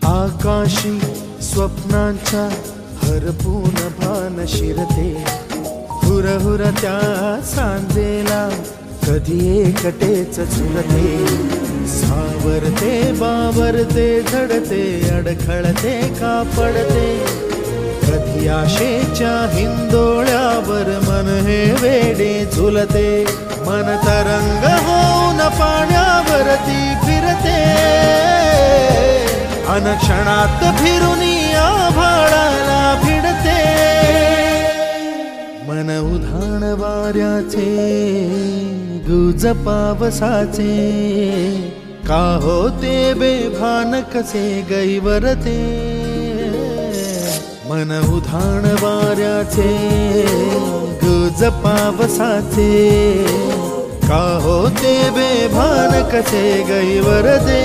आकाशी स्वप्नांच्या हरपून भान शिरते, हुरहुर त्या सांजेला कधी एकटेच झुरते, सावरते बावरते झडते अडखळते का पडते, कधी आशेच्या हिंदोळ्यावर मन हे वेडे झुलते, मन तरंग होऊन पाण्यावरती फिरते, अनक्षणात फिरूनी आभाळाला भिडते, मन उधाण वाऱ्याचे गुज पावसाचे, का होते बेभान कसे गैवरते, मन उधाण वाऱ्याचे गुज पावसाचे, का होते बेभान कसे गैवरते.